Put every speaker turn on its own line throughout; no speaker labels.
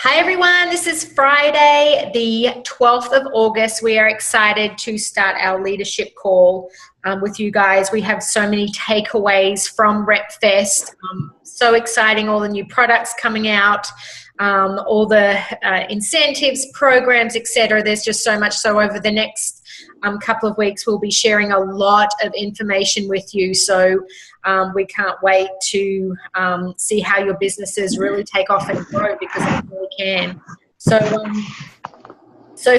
Hi everyone, this is Friday, the 12th of August. We are excited to start our leadership call with you guys. We have so many takeaways from RepFest. So exciting, all the new products coming out, all the incentives, programs, etc. There's just so much. So over the next couple of weeks, we'll be sharing a lot of information with you. So we can't wait to see how your businesses really take off and grow, because they really can. So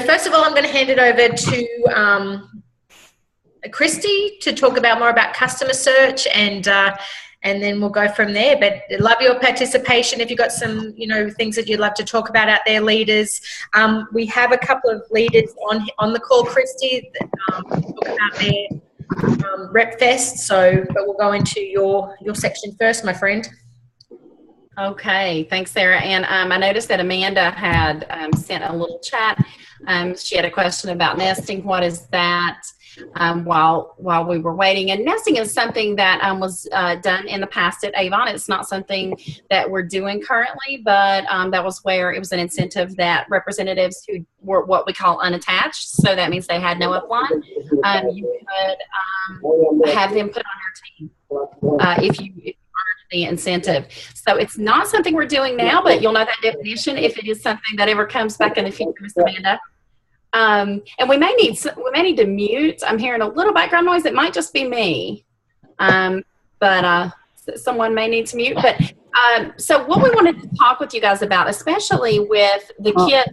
first of all, I'm going to hand it over to Christy to talk about more about customer search, and then we'll go from there. But love your participation. If you've got some, things that you'd love to talk about out there, leaders. We have a couple of leaders on the call, Christy, that talk about their RepFest. But we'll go into your section first, my friend.
Okay, thanks, Sarah. And I noticed that Amanda had sent a little chat. She had a question about nesting. What is that? While we were waiting. And nesting is something that was done in the past at Avon. It's not something that we're doing currently, but that was where it was an incentive that representatives who were what we call unattached, so that means they had no upline, you could have them put on your team if you earned the incentive. So it's not something we're doing now, but you'll know that definition if it is something that ever comes back in the future, Miss Amanda. And we may need to mute. I'm hearing a little background noise. It might just be me, but someone may need to mute. But so what we wanted to talk with you guys about, especially with the kit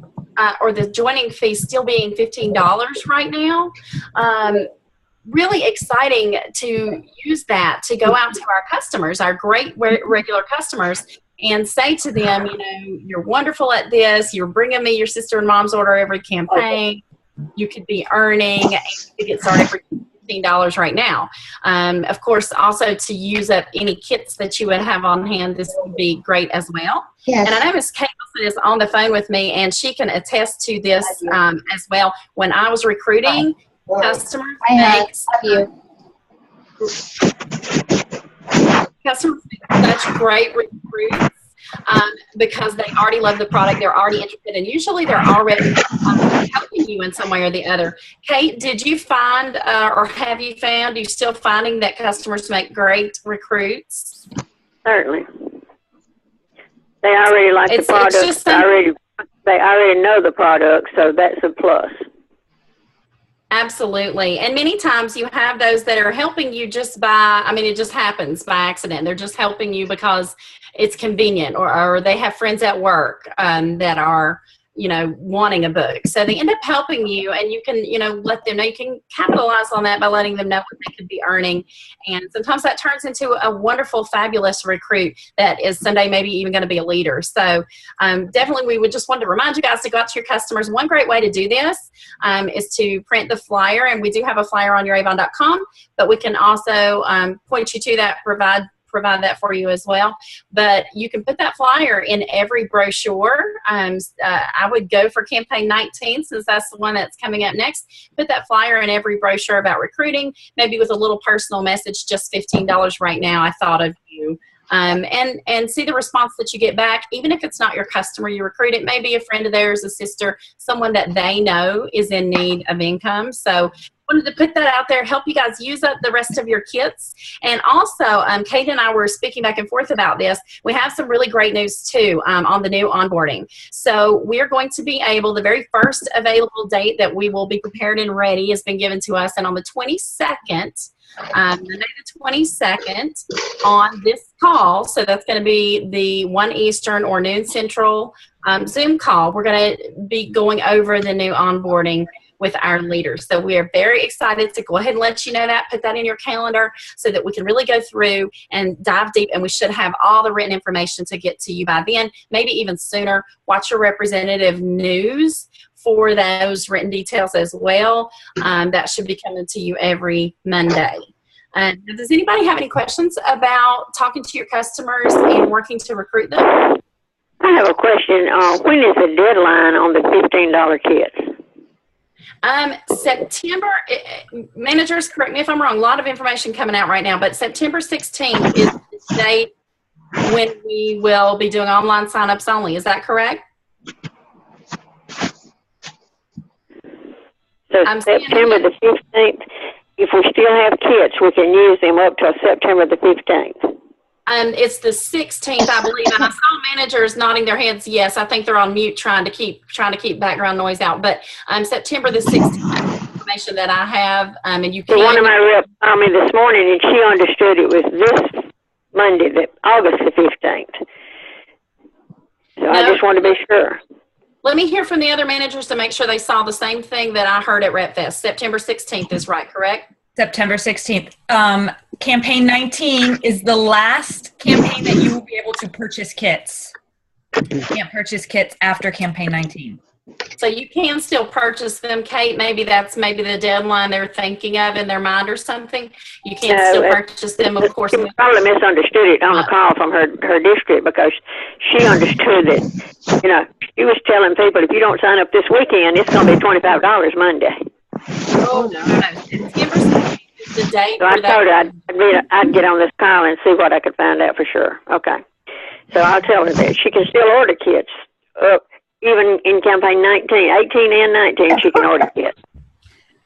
or the joining fee still being $15 right now, really exciting to use that to go out to our customers, our great regular customers, and say to them, you're wonderful at this. You're bringing me your sister and mom's order every campaign. You could be earning, and you could get started for $15 right now. Of course, also to use up any kits that you would have on hand, this would be great as well. Yes. And I know Ms. Caitlin is on the phone with me, and she can attest to this as well. When I was recruiting customers, customers make such great recruits because they already love the product, they're already interested, and usually they're already helping you in some way or the other. Kate, did you find or have you found, you still finding that customers make great recruits?
Certainly. They already like the product. They already know the product, so that's a plus.
Absolutely. And many times you have those that are helping you just by, it just happens by accident. They're just helping you because it's convenient, or they have friends at work that are, wanting a book. So they end up helping you, and you can, let them know. You can capitalize on that by letting them know what they could be earning. And sometimes that turns into a wonderful, fabulous recruit that is someday maybe even going to be a leader. So definitely we would just want to remind you guys to go out to your customers. One great way to do this is to print the flyer, and we do have a flyer on youravon.com, but we can also point you to that, provide that for you as well. But you can put that flyer in every brochure. I would go for campaign 19, since that's the one that's coming up next. Put that flyer in every brochure about recruiting, maybe with a little personal message, just $15 right now, I thought of you. And see the response that you get back. Even if it's not your customer you recruit, it may be a friend of theirs, a sister, someone that they know is in need of income. So wanted to put that out there, help you guys use up the rest of your kits. And also, Kate and I were speaking back and forth about this. We have some really great news too on the new onboarding. So we're going to be able, the very first available date that we will be prepared and ready has been given to us, and on the 22nd, Monday the 22nd, on this call, so that's going to be the 1 Eastern or noon Central Zoom call, we're going to be going over the new onboarding with our leaders. So we are very excited to go ahead and let you know that, put that in your calendar so that we can really go through and dive deep, and we should have all the written information to get to you by then, maybe even sooner. Watch your representative news for those written details as well. That should be coming to you every Monday. Does anybody have any questions about talking to your customers and working to recruit them?
I have a question. When is the deadline on the $15 kits?
September, managers, correct me if I'm wrong, a lot of information coming out right now, but September 16th is the date when we will be doing online signups only. Is that correct?
So September the 15th, if we still have kits, we can use them up till September the 15th.
It's the 16th, I believe, and I saw managers nodding their heads. Yes, I think they're on mute, trying to keep background noise out. But September the 16th, information that I have, and you can.
So one of my reps called me this morning, and she understood it was this Monday, August the 15th. So I just wanted to be sure.
Let me hear from the other managers to make sure they saw the same thing that I heard at RepFest. September 16th is right, correct?
September 16th. Campaign 19 is the last campaign that you will be able to purchase kits. You can't purchase kits after campaign 19.
So you can still purchase them, Kate. Maybe that's the deadline they're thinking of in their mind or something. You can still purchase them, of course.
She probably misunderstood it on the call from her district, because she understood that, you know, she was telling people, if you don't sign up this weekend, it's going to be $25 Monday.
Oh, no. September 16th is the date.
So I told her I'd get on this call and see what I could find out for sure. Okay. So I'll tell her that she can still order kits. Even in campaign 19, 18 and 19, she can order kits.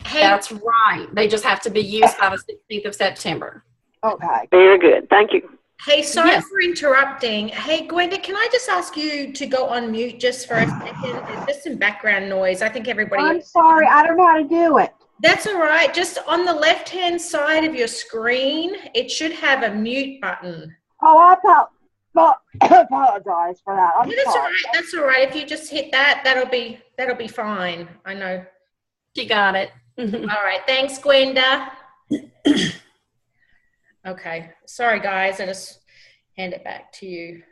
Hey, that's right. They just have to be used by the 16th of September.
Okay. Very good. Thank you.
Hey, sorry for interrupting. Hey, Gwenda, can I just ask you to go on mute just for a second? There's just some background noise. I think everybody...
I'm sorry. I don't know how to do it.
That's all right. Just on the left-hand side of your screen, it should have a mute button.
Oh, I apologize for that.
That's all right. That's all right. If you just hit that, that'll be fine. I know.
She got it.
All right. Thanks, Gwenda. Okay. Sorry, guys. I just hand it back to you.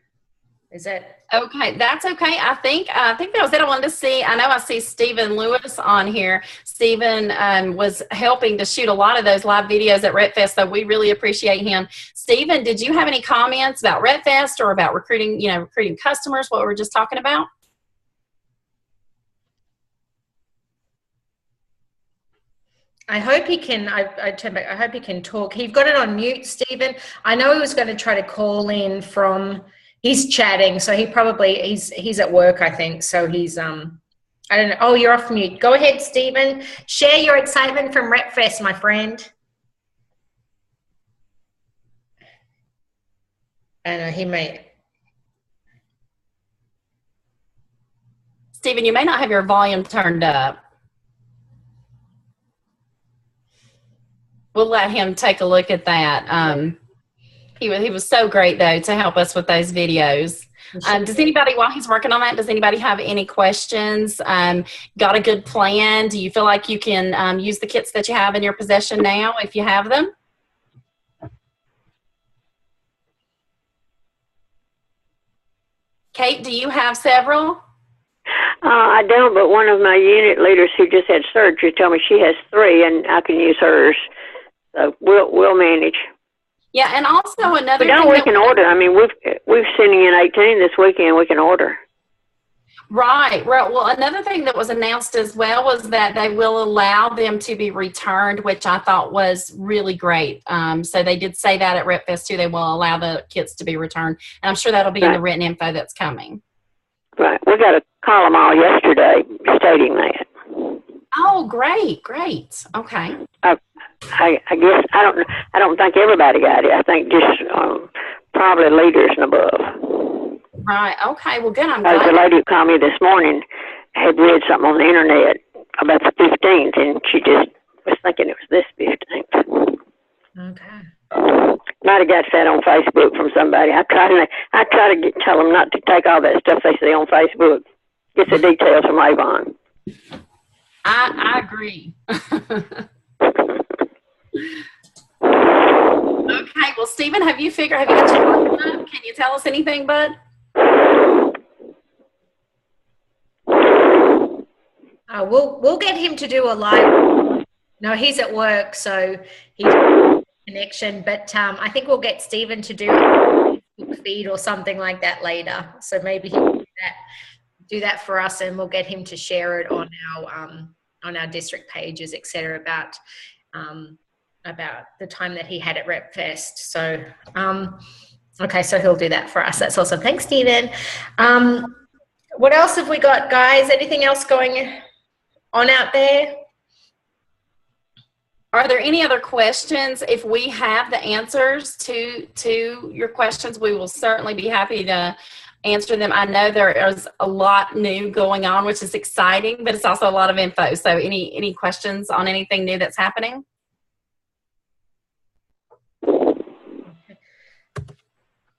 Is that
okay? That's okay. I think that was it. I wanted to see. I know I see Stephen Lewis on here. Stephen was helping to shoot a lot of those live videos at RepFest, so we really appreciate him. Stephen, did you have any comments about RepFest or about recruiting customers? What we were just talking about.
I hope he can. I hope he can talk. You've got it on mute, Stephen. I know he was going to try to call in from. He's chatting, so he's at work, I think. So he's I don't know. Oh, you're off mute. Go ahead, Stephen. Share your excitement from RepFest, my friend. I know he may.
Stephen, you may not have your volume turned up. We'll let him take a look at that. He was so great, though, to help us with those videos. Does anybody, while he's working on that, does anybody have any questions? Got a good plan? Do you feel like you can use the kits that you have in your possession now, if you have them? Kate, do you have several?
I don't, but one of my unit leaders who just had surgery told me she has 3, and I can use hers. So we'll manage.
Yeah, and also another
thing we can order. I mean, we've sending in 18 this weekend. We can order.
Right. Well, another thing that was announced as well was that they will allow them to be returned, which I thought was really great. So they did say that at RepFest too. They will allow the kits to be returned, and I'm sure that'll be in the written info that's coming. Right.
We got a column all yesterday stating that.
Oh, great. Okay.
I guess I don't think everybody got it. I think just probably leaders and above.
Right. Okay. Well, good. I'm
glad. The lady who called me this morning had read something on the internet about the 15th, and she just was thinking it was this 15th.
Okay.
Might have got that on Facebook from somebody. I try to tell them not to take all that stuff they see on Facebook. Get the details from Avon.
I agree. Okay, well, Stephen, have you got your work up? Can you tell us anything, bud?
We'll get him to do a live. No, he's at work, so he's connection. But I think we'll get Stephen to do a Facebook feed or something like that later. So maybe he'll do that for us, and we'll get him to share it on our district pages, etc. About the time that he had at RepFest. So, okay, so he'll do that for us. That's awesome. Thanks, Stephen. What else have we got, guys? Anything else going on out there?
Are there any other questions? If we have the answers to your questions, we will certainly be happy to answer them. I know there is a lot new going on, which is exciting, but it's also a lot of info. So any questions on anything new that's happening?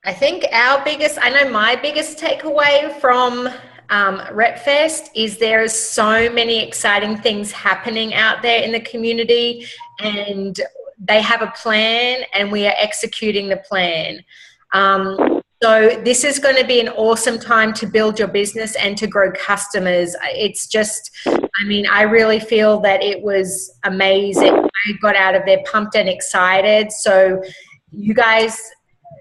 I think I know my biggest takeaway from RepFest is there is so many exciting things happening out there in the community, and they have a plan and we are executing the plan. So this is going to be an awesome time to build your business and to grow customers. It's just, I mean, I really feel that it was amazing. I got out of there pumped and excited. So you guys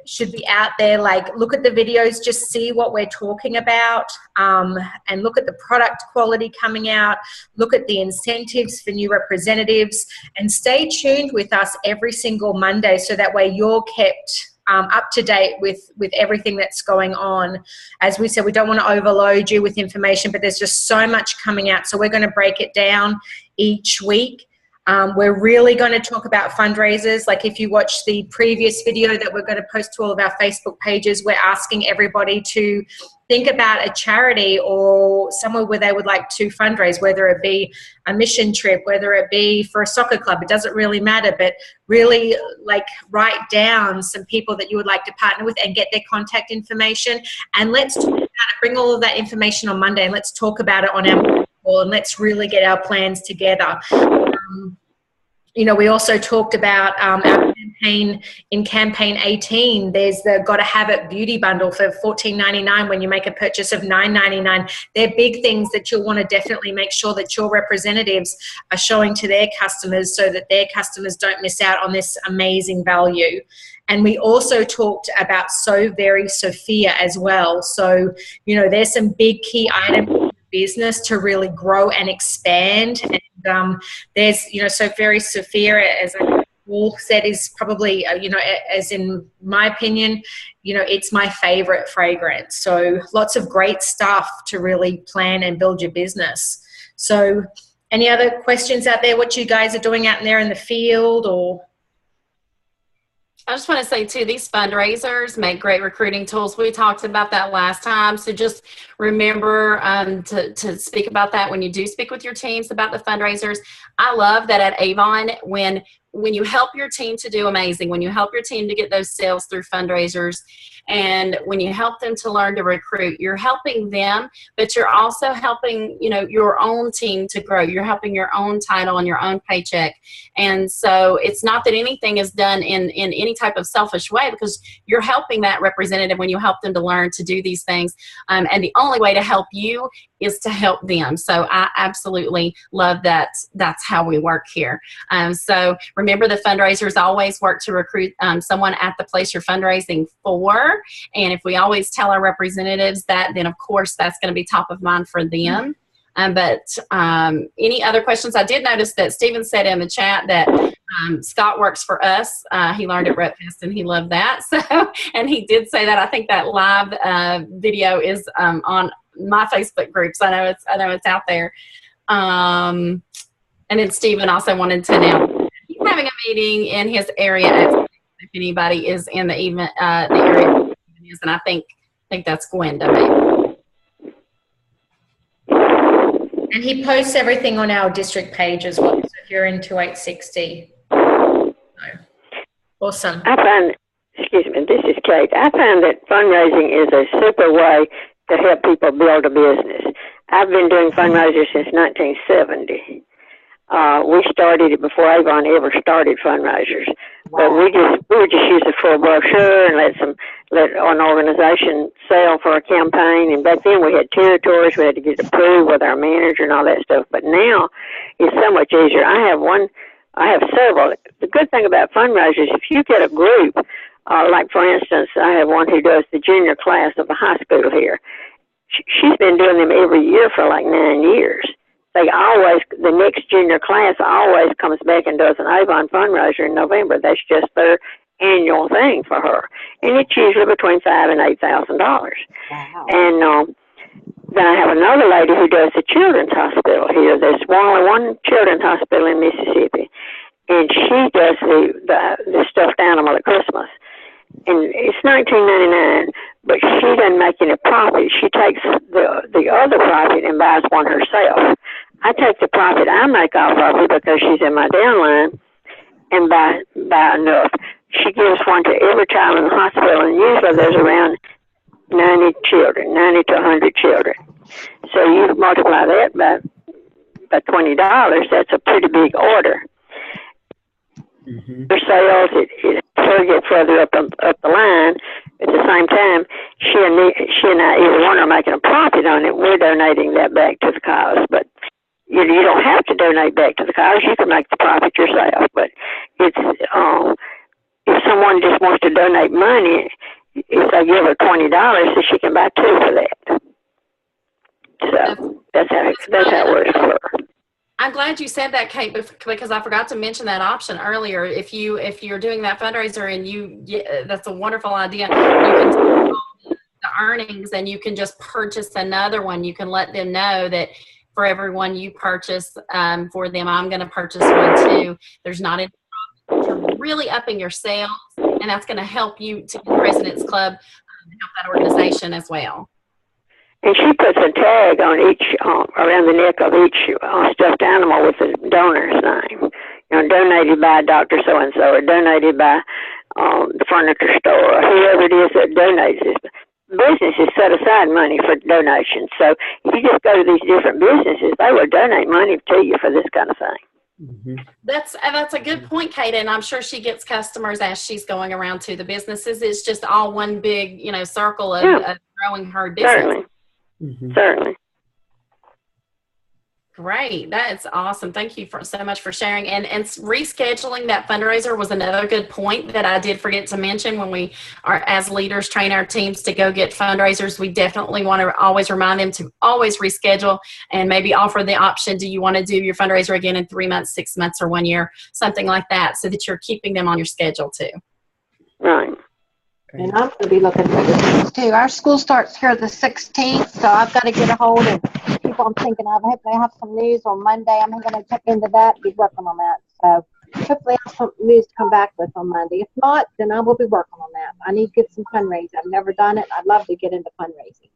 should be out there, like, look at the videos, just see what we're talking about, and look at the product quality coming out, look at the incentives for new representatives, and stay tuned with us every single Monday so that way you're kept up to date with everything that's going on. As we said, we don't want to overload you with information, but there's just so much coming out. So we're going to break it down each week. We're really going to talk about fundraisers. Like if you watch the previous video that we're going to post to all of our Facebook pages, we're asking everybody to think about a charity or somewhere where they would like to fundraise, whether it be a mission trip, whether it be for a soccer club. It doesn't really matter, but really like write down some people that you would like to partner with and get their contact information. And let's talk about it. Bring all of that information on Monday and let's talk about it on our call and let's really get our plans together. You know, we also talked about our campaign in campaign 18. There's the Gotta Have It beauty bundle for $14.99 when you make a purchase of $9.99. They're big things that you'll want to definitely make sure that your representatives are showing to their customers so that their customers don't miss out on this amazing value. And we also talked about So Very Sophia as well. So, you know, there's some big key items in business to really grow and expand. And there's, you know, So Very Sophia, as I said, is probably, you know, as in my opinion, you know, it's my favorite fragrance. So lots of great stuff to really plan and build your business. So any other questions out there, what you guys are doing out there in the field? Or
I just want to say too, these fundraisers make great recruiting tools. We talked about that last time. So just remember to speak about that when you do speak with your teams about the fundraisers. I love that at Avon, when you help your team to do amazing, when you help your team to get those sales through fundraisers, and when you help them to learn to recruit, you're helping them, but you're also helping, you know, your own team to grow. You're helping your own title and your own paycheck. And so it's not that anything is done in any type of selfish way, because you're helping that representative when you help them to learn to do these things. And the only way to help you is to help them. So I absolutely love that. That's how we work here. So remember, the fundraisers always work to recruit someone at the place you're fundraising for. And if we always tell our representatives that, then of course that's going to be top of mind for them. But any other questions? I did notice that Stephen said in the chat that Scott works for us. He learned at RepFest and he loved that. So, and he did say that. I think that live video is on my Facebook group, so I know it's out there. And then Stephen also wanted to know he's having a meeting in his area. If anybody is in the event, the area, and I think that's Gwenda maybe.
and he posts everything on our district page as well. So if you're in 2860, so, awesome.
I find, excuse me, this is Kate. I find that fundraising is a super way to help people build a business. I've been doing fundraisers since 1970. We started it before Avon ever started fundraisers. But we would just use a full brochure and let an organization sell for a campaign. And back then we had territories. We had to get approved with our manager and all that stuff. But now it's so much easier. I have several. The good thing about fundraisers, if you get a group, like for instance, I have one who does the junior class of the high school here. She's been doing them every year for like 9 years. The next junior class always comes back and does an Avon fundraiser in November. That's just their annual thing for her. And it's usually between $5,000 and $8,000. Wow. And then I have another lady who does the children's hospital here. There's only one children's hospital in Mississippi. and she does the stuffed animal at Christmas. And it's $19.99, but she doesn't make any profit. She takes the other profit and buys one herself. I take the profit I make off of it because she's in my downline and buy enough. She gives one to every child in the hospital, and usually there's around 90 to 100 children. So you multiply that by $20, that's a pretty big order. Her sales, it get further up the line. At the same time, she and I, either one are making a profit on it. We're donating that back to the cause. But you don't have to donate back to the cause. You can make the profit yourself. But it's if someone just wants to donate money, if they give her $20, so she can buy two for that. So that's how it works for her.
I'm glad you said that, Kate, because I forgot to mention that option earlier. If you're doing that fundraiser and that's a wonderful idea. You can take the earnings and you can just purchase another one. You can let them know that for every one you purchase for them, I'm going to purchase one too. There's not any problem. You're really upping your sales, and that's going to help you to the President's Club, help that organization as well.
And she puts a tag on each, around the neck of each stuffed animal with the donor's name. Donated by Dr. So-and-so, or donated by the furniture store, or whoever it is that donates this. Businesses set aside money for donations. So if you just go to these different businesses, they will donate money to you for this kind of thing.
That's a good point, Kate, and I'm sure she gets customers as she's going around to the businesses. It's just all one big, circle of growing her business.
Certainly. Certainly.
Great. That's awesome. Thank you so much for sharing. And rescheduling that fundraiser was another good point that I did forget to mention. When we are, as leaders, train our teams to go get fundraisers, we definitely want to always remind them to always reschedule and maybe offer the option, do you want to do your fundraiser again in 3 months, 6 months, or 1 year, something like that, so that you're keeping them on your schedule too.
Right.
And I'm going to be looking for the things too. Our school starts here the 16th, so I've got to get a hold of people I'm thinking of. I hope they have some news on Monday. I'm going to check into that and be working on that. So hopefully I have some news to come back with on Monday. If not, then I will be working on that. I need to get some fundraising. I've never done it. I'd love to get into fundraising.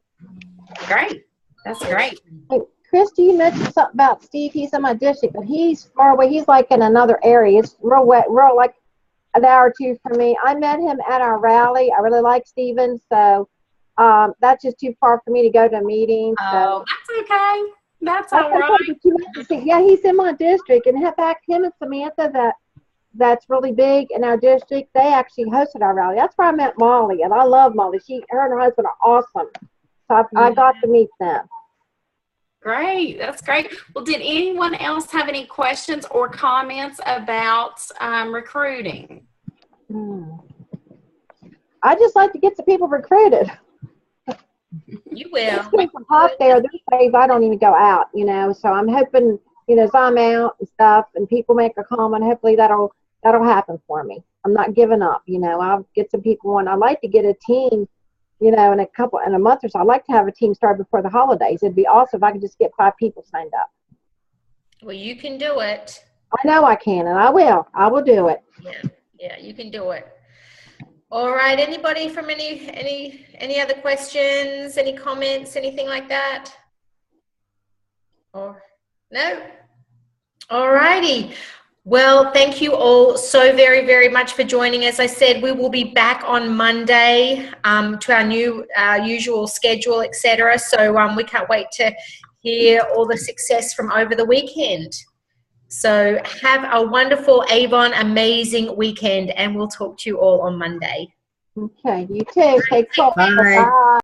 Great. That's great.
Hey, Christy, you mentioned something about Steve. He's in my district, but he's far away. He's like in another area. It's real wet, real like an hour or two from me. I met him at our rally. I really like Steven, so that's just too far for me to go to a meeting. So.
Oh, that's okay. That's all right.
Yeah, he's in my district, and in fact, him and Samantha, that's really big in our district. They actually hosted our rally. That's where I met Molly, and I love Molly. Her and her husband are awesome. So I got to meet them.
Great. That's great. Well, did anyone else have any questions or comments about recruiting?
I just like to get some people recruited.
You will.
It's hot there. These days I don't even go out, so I'm hoping, as I'm out and stuff and people make a comment, hopefully that'll happen for me. I'm not giving up, I'll get some people on. I'd like to get a team, in a month or so. I'd like to have a team start before the holidays. It'd be awesome if I could just get 5 people signed up.
Well, you can do it.
I know I can, and I will. I will do it.
Yeah, you can do it. All right. Anybody from any other questions, any comments, anything like that? Or no? All righty. Well, thank you all so very, very much for joining. As I said, we will be back on Monday to our new usual schedule, etc. So we can't wait to hear all the success from over the weekend. So have a wonderful, Avon, amazing weekend, and we'll talk to you all on Monday.
Okay, you too. Take care.
Bye.
Bye.